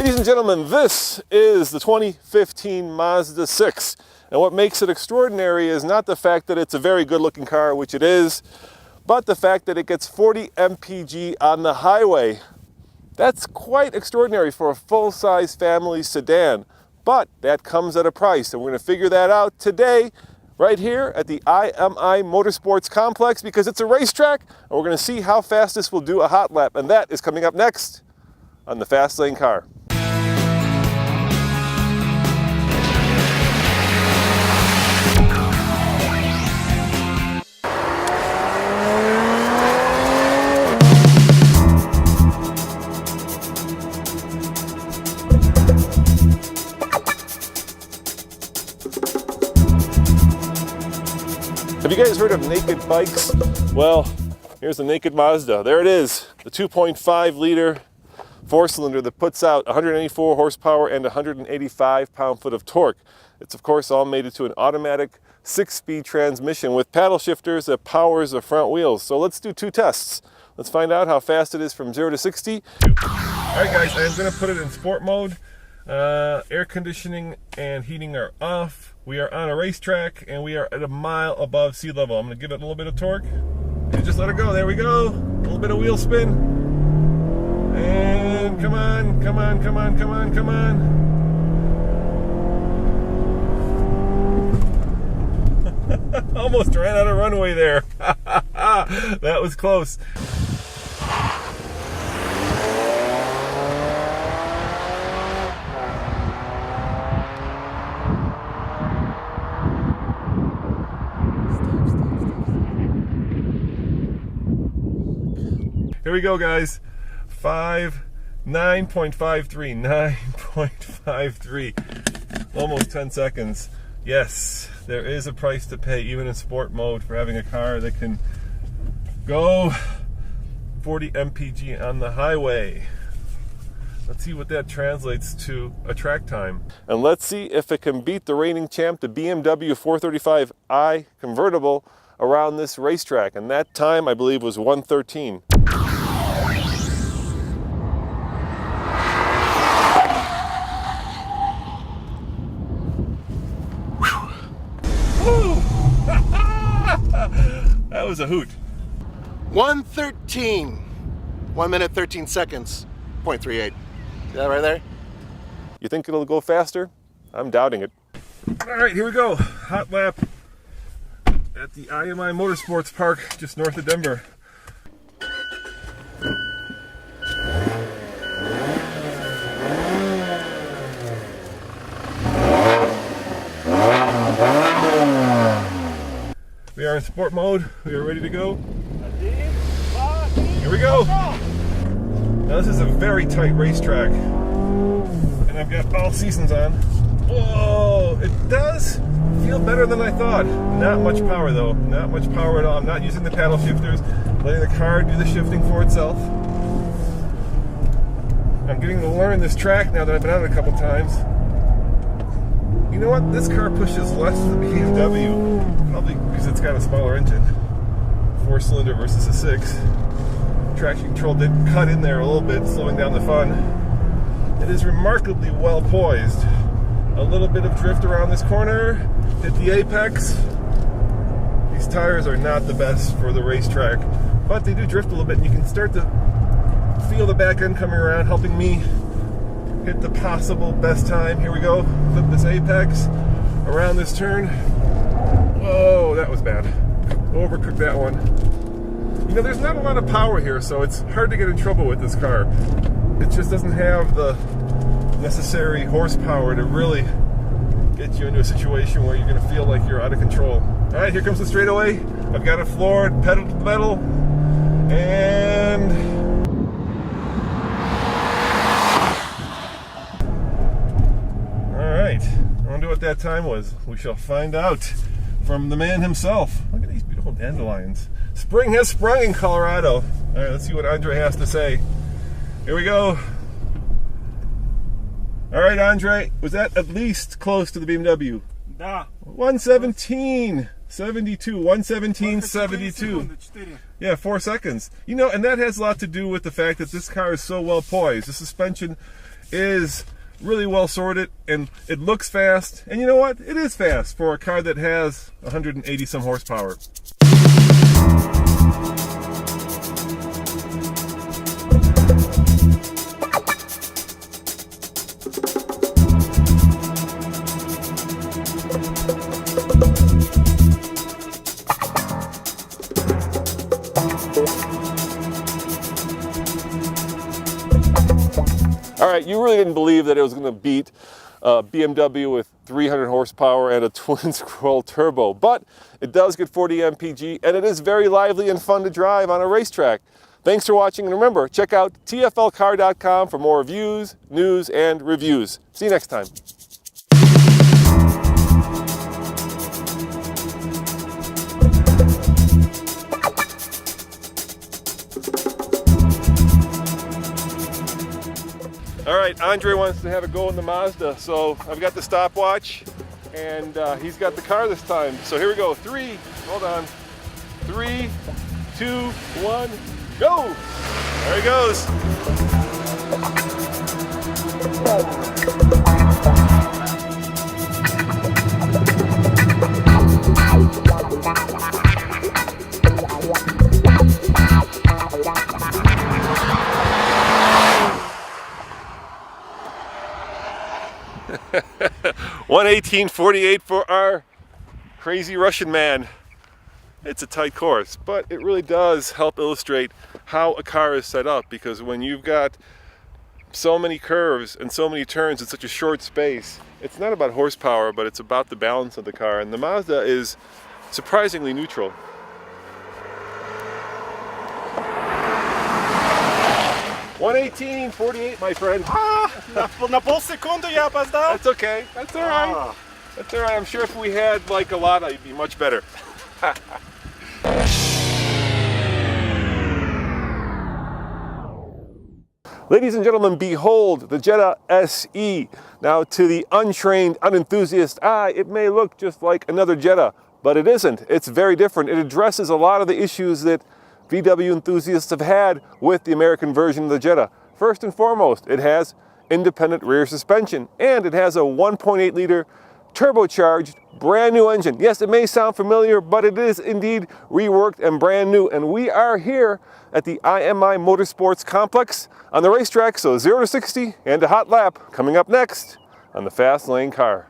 Ladies and gentlemen, this is the 2015 Mazda 6. And what makes it extraordinary is not the fact that it's a very good looking car, which it is, but the fact that it gets 40 mpg on the highway. That's quite extraordinary for a full-size family sedan, but that comes at a price, and we're going to figure that out today right here at the IMI Motorsports Complex, because it's a racetrack, and we're going to see how fast this will do a hot lap, and that is coming up next on the Fast Lane Car. Have you guys heard of naked bikes? Well, here's a naked Mazda. There it is, the 2.5 liter four-cylinder that puts out 184 horsepower and 185 pound-foot of torque. It's of course all mated to an automatic 6-speed transmission with paddle shifters that powers the front wheels. So let's do two tests. Let's find out how fast it is from 0 to 60. All right guys, I'm going to put it in sport mode. Air conditioning and heating are off. We are on a racetrack and we are at a mile above sea level. I'm going to give it a little bit of torque and just let it go. There we go. A little bit of wheel spin. And come on, come on, come on, come on, come on. Almost ran out of runway there. That was close. Here we go, guys. 9.53, almost 10 seconds. Yes, there is a price to pay, even in sport mode, for having a car that can go 40 mpg on the highway. Let's see what that translates to a track time. And let's see if it can beat the reigning champ, the BMW 435i convertible, around this racetrack. And that time, I believe, was 1:13. That was a hoot. 1:13. 1 minute 13 seconds. 0.38. See that right there? You think it'll go faster? I'm doubting it. All right, here we go. Hot lap at the IMI Motorsports Park just north of Denver. We are in sport mode. We are ready to go. Here we go. Now this is a very tight racetrack, and I've got all seasons on. Whoa! It does feel better than I thought. Not much power though. Not much power at all. I'm not using the paddle shifters. Letting the car do the shifting for itself. I'm getting to learn this track now that I've been on it a couple times. You know what? This car pushes less than the BMW, probably because it's got a smaller engine. 4-cylinder versus a 6. Traction control did cut in there a little bit, slowing down the fun. It is remarkably well poised. A little bit of drift around this corner, hit the apex. These tires are not the best for the racetrack, but they do drift a little bit, and you can start to feel the back end coming around, helping me hit the possible best time. Here we go. Flip this apex around this turn. Whoa, that was bad. Overcooked that one. You know, there's not a lot of power here, so it's hard to get in trouble with this car. It just doesn't have the necessary horsepower to really get you into a situation where you're going to feel like you're out of control. All right, here comes the straightaway. I've got it floored, pedal to the metal, and I wonder what that time was. We shall find out from the man himself. Look at these beautiful dandelions. Spring has sprung in Colorado. All right, let's see what Andre has to say. Here we go. All right, Andre, was that at least close to the BMW? Da. 117, 72, 117, 72. Yeah, 4 seconds. You know, and that has a lot to do with the fact that this car is so well poised. The suspension is really well sorted, and it looks fast. And you know what? It is fast for a car that has 180 some horsepower. All right, you really didn't believe that it was going to beat BMW with 300 horsepower and a twin-scroll turbo, but it does get 40 mpg, and it is very lively and fun to drive on a racetrack. Thanks for watching, and remember, check out tflcar.com for more reviews, news, and reviews. See you next time. All right, Andre wants to have a go in the Mazda, so I've got the stopwatch, and he's got the car this time. So here we go. 3, 2, 1, go! There he goes. $118.48 for our crazy Russian man. It's a tight course, but it really does help illustrate how a car is set up, because when you've got so many curves and so many turns in such a short space, it's not about horsepower, but it's about the balance of the car, and the Mazda is surprisingly neutral. 118.48, my friend. Na pół sekundy ja опоздал. That's okay. That's all right. That's all right. I'm sure if we had like a lot, it'd be much better. Ladies and gentlemen, behold the Jetta SE. Now, to the untrained, unenthusiast eye, it may look just like another Jetta, but it isn't. It's very different. It addresses a lot of the issues that VW enthusiasts have had with the American version of the Jetta. First and foremost, it has independent rear suspension, and it has a 1.8 liter turbocharged brand new engine. Yes, it may sound familiar, but it is indeed reworked and brand new. And we are here at the IMI Motorsports Complex on the racetrack, so 0 to 60 and a hot lap coming up next on the Fast Lane Car.